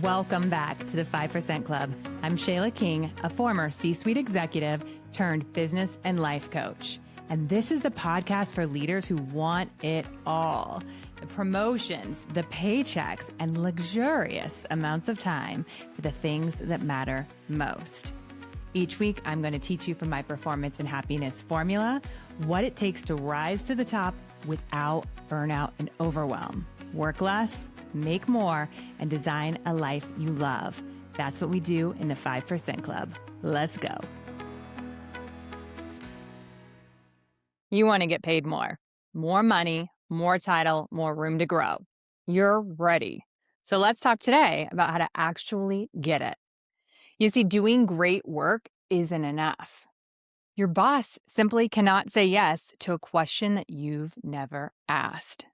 Welcome back to the 5% Club. I'm Shayla King, a former C-suite executive turned business and life coach. And this is the podcast for leaders who want it all. The promotions, the paychecks, and luxurious amounts of time for the things that matter most. Each week, I'm going to teach you from my performance and happiness formula what it takes to rise to the top without burnout and overwhelm. Work less, make more, and design a life you love. That's what we do in the 5% Club. Let's go. You want to get paid more money, more title, more room to grow. You're ready. So let's talk today about how to actually get it. You see, doing great work isn't enough. Your boss simply cannot say yes to a question that you've never asked.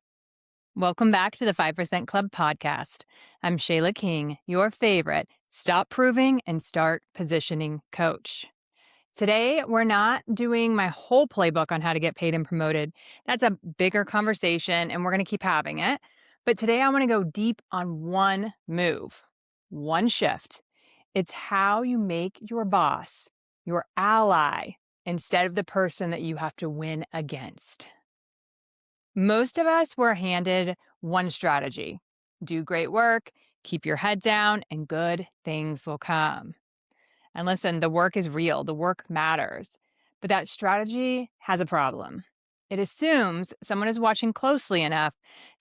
Welcome back to the 5% Club podcast. I'm Shayla King, your favorite Stop Proving and Start Positioning coach. Today, we're not doing my whole playbook on how to get paid and promoted. That's a bigger conversation, and we're going to keep having it. But today, I want to go deep on one move, one shift. It's how you make your boss your ally instead of the person that you have to win against. Most of us were handed one strategy: do great work, keep your head down, and good things will come. And listen, the work is real. The work matters. But that strategy has a problem. It assumes someone is watching closely enough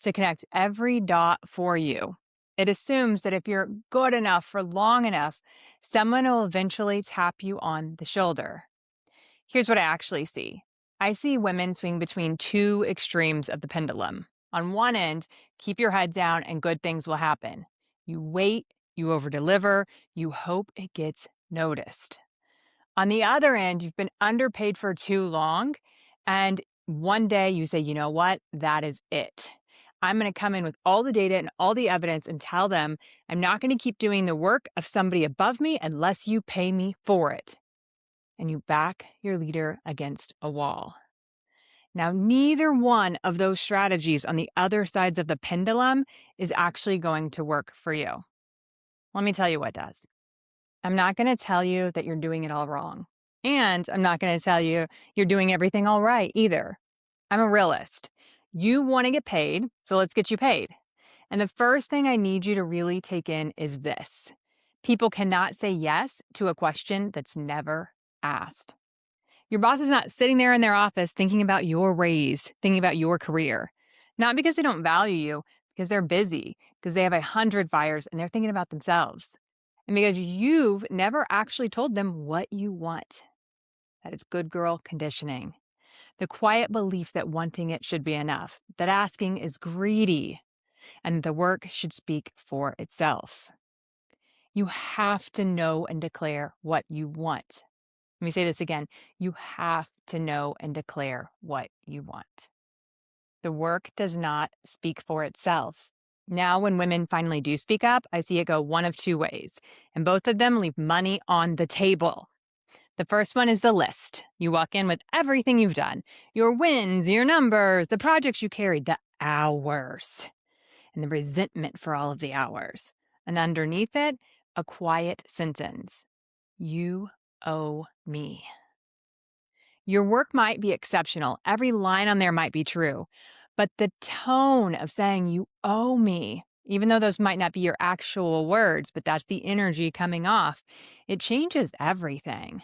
to connect every dot for you. It assumes that if you're good enough for long enough, someone will eventually tap you on the shoulder. Here's what I actually see. I see women swing between two extremes of the pendulum. On one end, keep your head down and good things will happen. You wait, you overdeliver, you hope it gets noticed. On the other end, you've been underpaid for too long, and one day you say, you know what, that is it. I'm going to come in with all the data and all the evidence and tell them I'm not going to keep doing the work of somebody above me unless you pay me for it. And you back your leader against a wall. Now, neither one of those strategies on the other sides of the pendulum is actually going to work for you. Let me tell you what does. I'm not going to tell you that you're doing it all wrong. And I'm not going to tell you you're doing everything all right either. I'm a realist. You want to get paid, so let's get you paid. And the first thing I need you to really take in is this. People cannot say yes to a question that's never asked. Your boss is not sitting there in their office thinking about your raise, thinking about your career. Not because they don't value you, because they're busy, because they have 100 fires and they're thinking about themselves. And because you've never actually told them what you want. That is good girl conditioning. The quiet belief that wanting it should be enough, that asking is greedy, and the work should speak for itself. You have to know and declare what you want. Let me say this again. You have to know and declare what you want. The work does not speak for itself. Now, when women finally do speak up, I see it go one of two ways, and both of them leave money on the table. The first one is the list. You walk in with everything you've done, your wins, your numbers, the projects you carried, the hours, and the resentment for all of the hours. And underneath it, a quiet sentence. You owe me. Your work might be exceptional. Every line on there might be true. But the tone of saying you owe me, even though those might not be your actual words, but that's the energy coming off, it changes everything.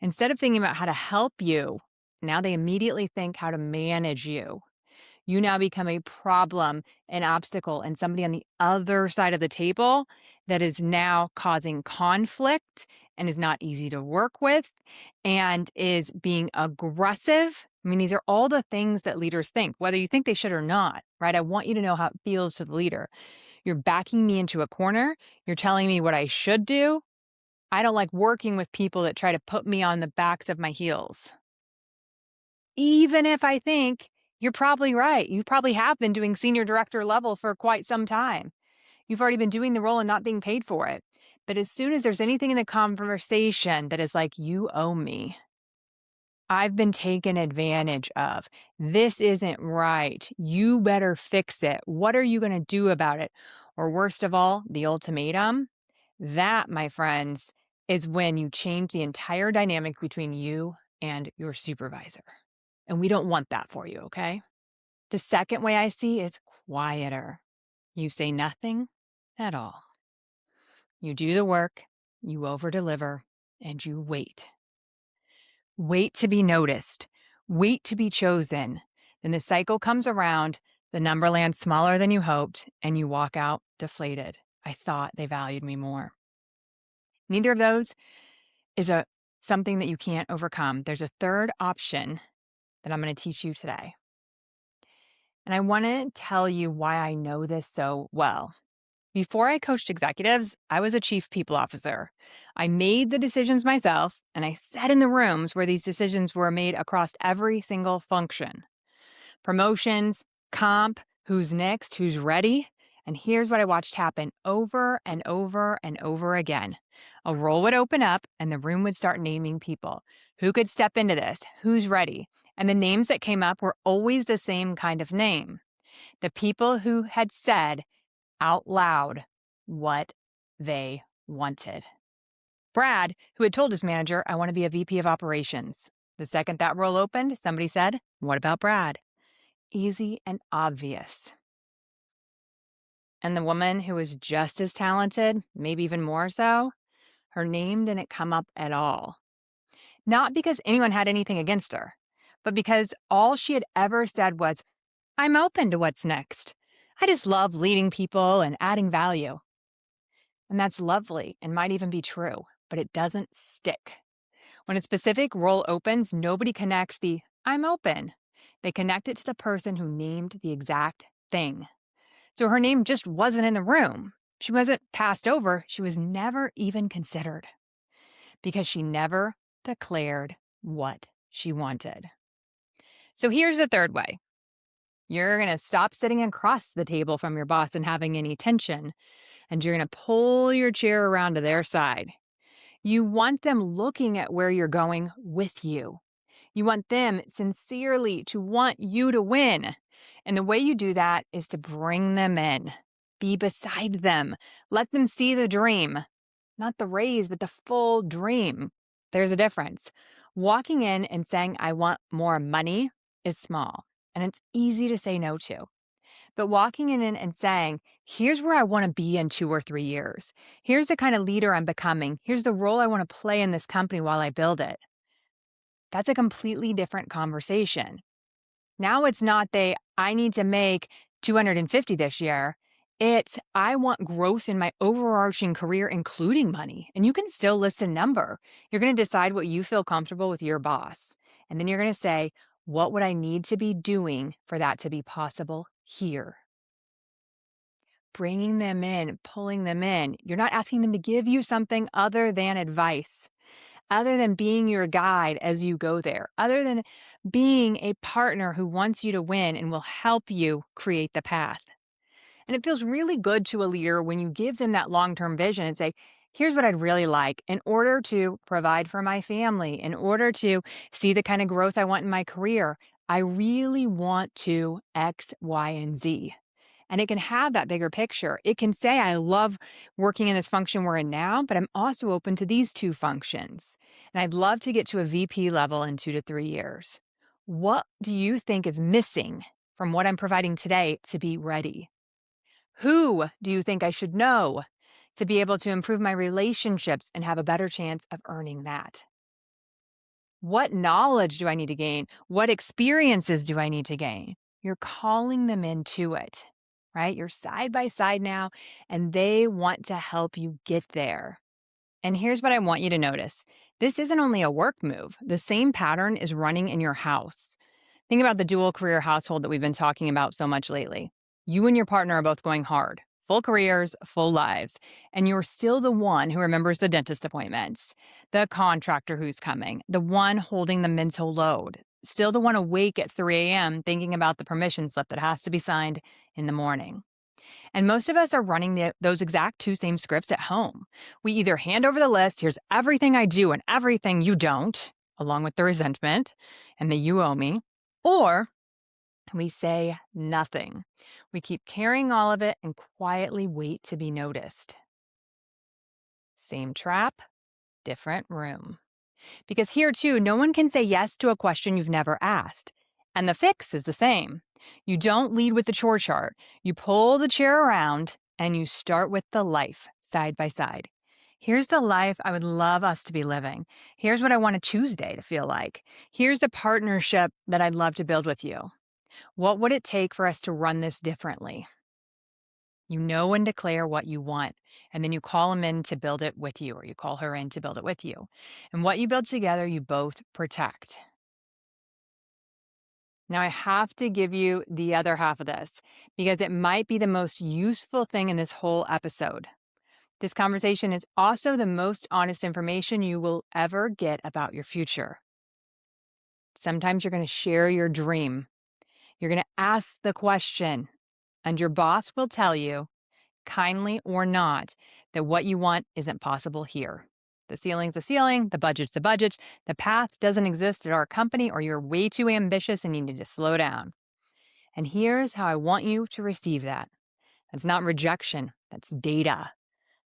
Instead of thinking about how to help you, now they immediately think how to manage you. You now become a problem, an obstacle, and somebody on the other side of the table that is now causing conflict and is not easy to work with and is being aggressive. I mean, these are all the things that leaders think, whether you think they should or not, right? I want you to know how it feels to the leader. You're backing me into a corner. You're telling me what I should do. I don't like working with people that try to put me on the backs of my heels. Even if I think you're probably right. You probably have been doing senior director level for quite some time. You've already been doing the role and not being paid for it. But as soon as there's anything in the conversation that is like, you owe me, I've been taken advantage of. This isn't right. You better fix it. What are you going to do about it? or worst of all, the ultimatum, that, my friends, is when you change the entire dynamic between you and your supervisor. And we don't want that for you, okay? The second way I see is quieter. You say nothing at all. You do the work, you over deliver, and you wait. Wait to be noticed. Wait to be chosen. Then the cycle comes around, the number lands smaller than you hoped, and you walk out deflated. I thought they valued me more. Neither of those is something that you can't overcome. There's a third option that I'm going to teach you today. And I want to tell you why I know this so well. Before I coached executives, I was a chief people officer. I made the decisions myself, and I sat in the rooms where these decisions were made across every single function. Promotions, comp, who's next, who's ready. And here's what I watched happen over and over and over again. A role would open up, and the room would start naming people. Who could step into this? Who's ready? And the names that came up were always the same kind of name. The people who had said out loud what they wanted. Brad, who had told his manager, I want to be a VP of operations. The second that role opened, somebody said, what about Brad? Easy and obvious. And the woman who was just as talented, maybe even more so, her name didn't come up at all. Not because anyone had anything against her, but because all she had ever said was, I'm open to what's next. I just love leading people and adding value. And that's lovely and might even be true, but it doesn't stick. When a specific role opens, nobody connects the I'm open. They connect it to the person who named the exact thing. So her name just wasn't in the room. She wasn't passed over. She was never even considered because she never declared what she wanted. So here's the third way. You're going to stop sitting across the table from your boss and having any tension, and you're going to pull your chair around to their side. You want them looking at where you're going with you. You want them sincerely to want you to win. And the way you do that is to bring them in. Be beside them. Let them see the dream. Not the raise, but the full dream. There's a difference. Walking in and saying, I want more money is small, and it's easy to say no to. But walking in and saying, here's where I want to be in 2 or 3 years. Here's the kind of leader I'm becoming. Here's the role I want to play in this company while I build it. That's a completely different conversation. Now it's not I need to make 250 this year. It's, I want growth in my overarching career, including money. And you can still list a number. You're going to decide what you feel comfortable with your boss. And then you're going to say, what would I need to be doing for that to be possible here? Bringing them in, pulling them in. You're not asking them to give you something other than advice, other than being your guide as you go there, other than being a partner who wants you to win and will help you create the path. And it feels really good to a leader when you give them that long-term vision and say, here's what I'd really like in order to provide for my family, in order to see the kind of growth I want in my career. I really want to X, Y, and Z. And it can have that bigger picture. It can say, I love working in this function we're in now, but I'm also open to these 2 functions. And I'd love to get to a VP level in 2 to 3 years. What do you think is missing from what I'm providing today to be ready? Who do you think I should know to be able to improve my relationships and have a better chance of earning that? What knowledge do I need to gain? What experiences do I need to gain? You're calling them into it, right? You're side by side now, and they want to help you get there. And here's what I want you to notice. This isn't only a work move. The same pattern is running in your house. Think about the dual career household that we've been talking about so much lately. You and your partner are both going hard, full careers, full lives, and you're still the one who remembers the dentist appointments, the contractor who's coming, the one holding the mental load, still the one awake at 3 a.m. thinking about the permission slip that has to be signed in the morning. And most of us are running those exact 2 same scripts at home. We either hand over the list, here's everything I do and everything you don't, along with the resentment and the you owe me, or we say nothing. We keep carrying all of it and quietly wait to be noticed. Same trap, different room. Because here, too, no one can say yes to a question you've never asked. And the fix is the same. You don't lead with the chore chart. You pull the chair around and you start with the life side by side. Here's the life I would love us to be living. Here's what I want a Tuesday to feel like. Here's the partnership that I'd love to build with you. What would it take for us to run this differently? You know and declare what you want, and then you call him in to build it with you, or you call her in to build it with you. And what you build together, you both protect. Now, I have to give you the other half of this because it might be the most useful thing in this whole episode. This conversation is also the most honest information you will ever get about your future. Sometimes you're going to share your dream. You're going to ask the question, and your boss will tell you, kindly or not, that what you want isn't possible here. The ceiling's the ceiling, the budget's the budget, the path doesn't exist at our company, or you're way too ambitious and you need to slow down. And here's how I want you to receive that. That's not rejection, that's data.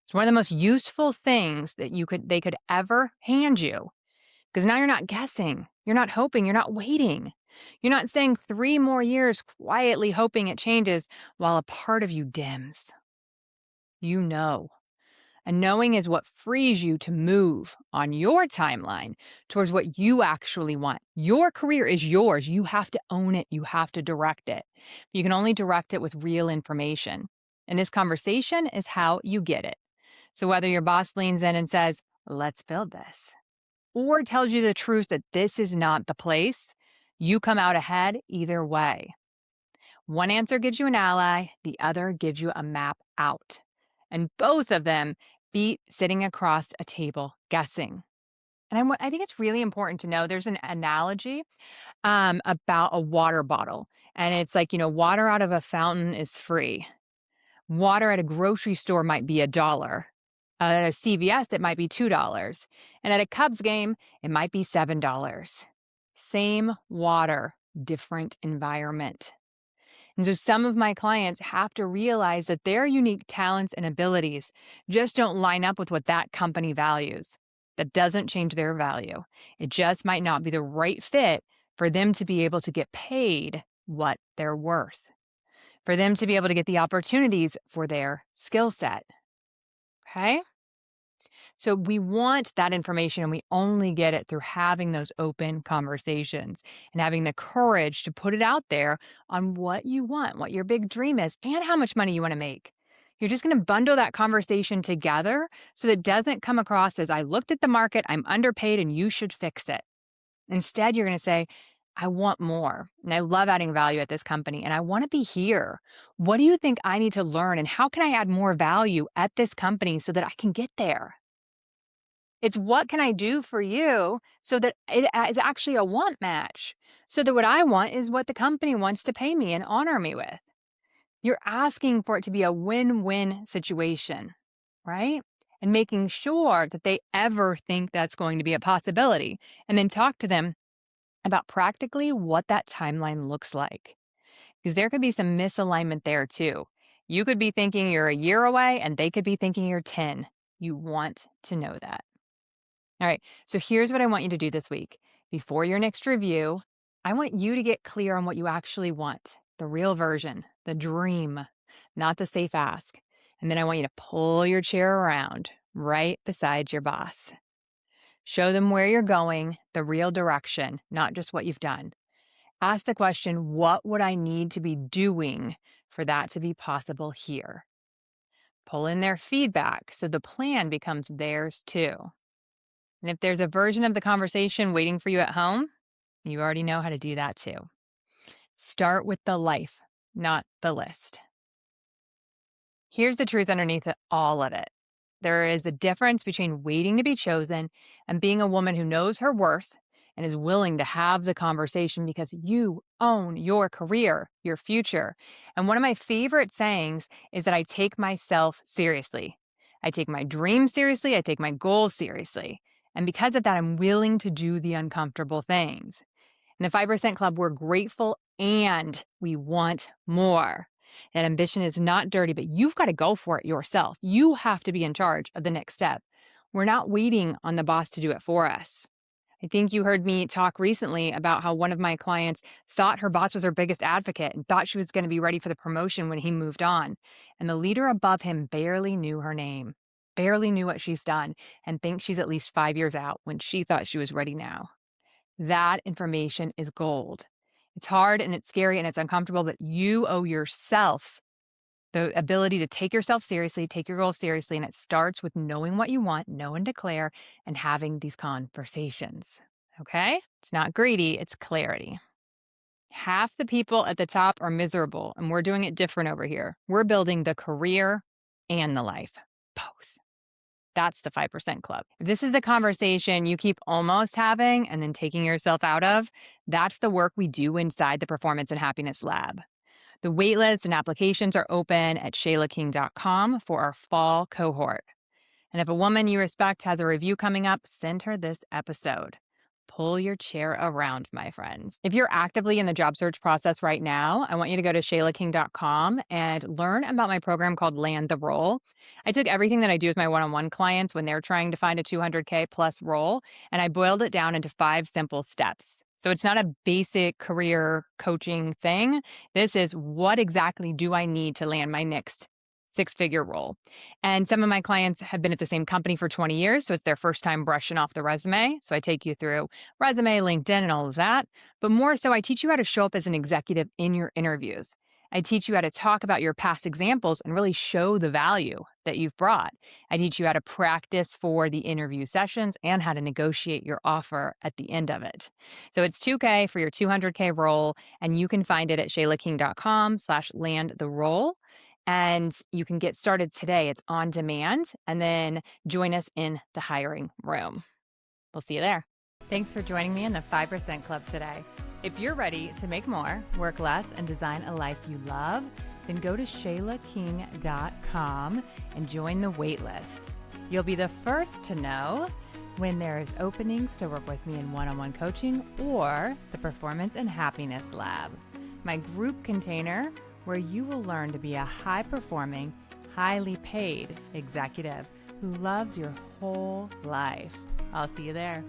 It's one of the most useful things that they could ever hand you. Because now you're not guessing, you're not hoping, you're not waiting. You're not staying 3 more years quietly hoping it changes while a part of you dims. You know. And knowing is what frees you to move on your timeline towards what you actually want. Your career is yours. You have to own it. You have to direct it. You can only direct it with real information. And this conversation is how you get it. So whether your boss leans in and says, let's build this, or tells you the truth that this is not the place, you come out ahead either way. One answer gives you an ally, the other gives you a map out. And both of them beat sitting across a table guessing. And I think it's really important to know there's an analogy about a water bottle. And it's like, water out of a fountain is free. Water at a grocery store might be $1. At a CVS, it might be $2. And at a Cubs game, it might be $7. Same water, different environment. And so some of my clients have to realize that their unique talents and abilities just don't line up with what that company values. That doesn't change their value. It just might not be the right fit for them to be able to get paid what they're worth, for them to be able to get the opportunities for their skill set. Okay? So we want that information, and we only get it through having those open conversations and having the courage to put it out there on what you want, what your big dream is, and how much money you want to make. You're just going to bundle that conversation together so that it doesn't come across as I looked at the market, I'm underpaid, and you should fix it. Instead, you're going to say, I want more, and I love adding value at this company, and I want to be here. What do you think I need to learn, and how can I add more value at this company so that I can get there? It's what can I do for you so that it is actually a want match, so that what I want is what the company wants to pay me and honor me with. You're asking for it to be a win-win situation, right? And making sure that they ever think that's going to be a possibility, and then talk to them about practically what that timeline looks like. Because there could be some misalignment there too. You could be thinking you're a year away and they could be thinking you're 10. You want to know that. All right, so here's what I want you to do this week. Before your next review, I want you to get clear on what you actually want, the real version, the dream, not the safe ask. And then I want you to pull your chair around right beside your boss. Show them where you're going, the real direction, not just what you've done. Ask the question, what would I need to be doing for that to be possible here? Pull in their feedback so the plan becomes theirs too. And if there's a version of the conversation waiting for you at home, you already know how to do that too. Start with the life, not the list. Here's the truth underneath all of it. There is a difference between waiting to be chosen and being a woman who knows her worth and is willing to have the conversation because you own your career, your future. And one of my favorite sayings is that I take myself seriously. I take my dreams seriously. I take my goals seriously. And because of that, I'm willing to do the uncomfortable things. In the 5% Club, we're grateful and we want more. That ambition is not dirty, but you've got to go for it yourself. You have to be in charge of the next step. We're not waiting on the boss to do it for us. I think you heard me talk recently about how one of my clients thought her boss was her biggest advocate and thought she was going to be ready for the promotion when he moved on. And the leader above him barely knew her name, barely knew what she's done, and thinks she's at least 5 years out when she thought she was ready now. That information is gold. It's hard and it's scary and it's uncomfortable, but you owe yourself the ability to take yourself seriously, take your goals seriously. And it starts with knowing what you want, know and declare, and having these conversations. Okay? It's not greedy, it's clarity. Half the people at the top are miserable, and we're doing it different over here. We're building the career and the life, both. That's the 5% club. If this is the conversation you keep almost having and then taking yourself out of, that's the work we do inside the Performance and Happiness Lab. The waitlist and applications are open at shaylaking.com for our fall cohort. And if a woman you respect has a review coming up, send her this episode. Pull your chair around, my friends. If you're actively in the job search process right now, I want you to go to shaylaking.com and learn about my program called Land the Role. I took everything that I do with my one-on-one clients when they're trying to find a 200K plus role, and I boiled it down into 5 simple steps. So it's not a basic career coaching thing. This is what exactly do I need to land my next 6-figure role. And some of my clients have been at the same company for 20 years, so it's their first time brushing off the resume. So I take you through resume, LinkedIn, and all of that. But more so, I teach you how to show up as an executive in your interviews. I teach you how to talk about your past examples and really show the value that you've brought. I teach you how to practice for the interview sessions and how to negotiate your offer at the end of it. So it's $2K for your 200K role, and you can find it at shaylaking.com/land-the-role. And you can get started today. It's on demand. And then join us in the hiring room. We'll see you there. Thanks for joining me in the 5% Club today. If you're ready to make more, work less, and design a life you love, then go to shaylaking.com and join the waitlist. You'll be the first to know when there's openings to work with me in one-on-one coaching or the Performance and Happiness Lab, my group container where you will learn to be a high-performing, highly paid executive who loves your whole life. I'll see you there.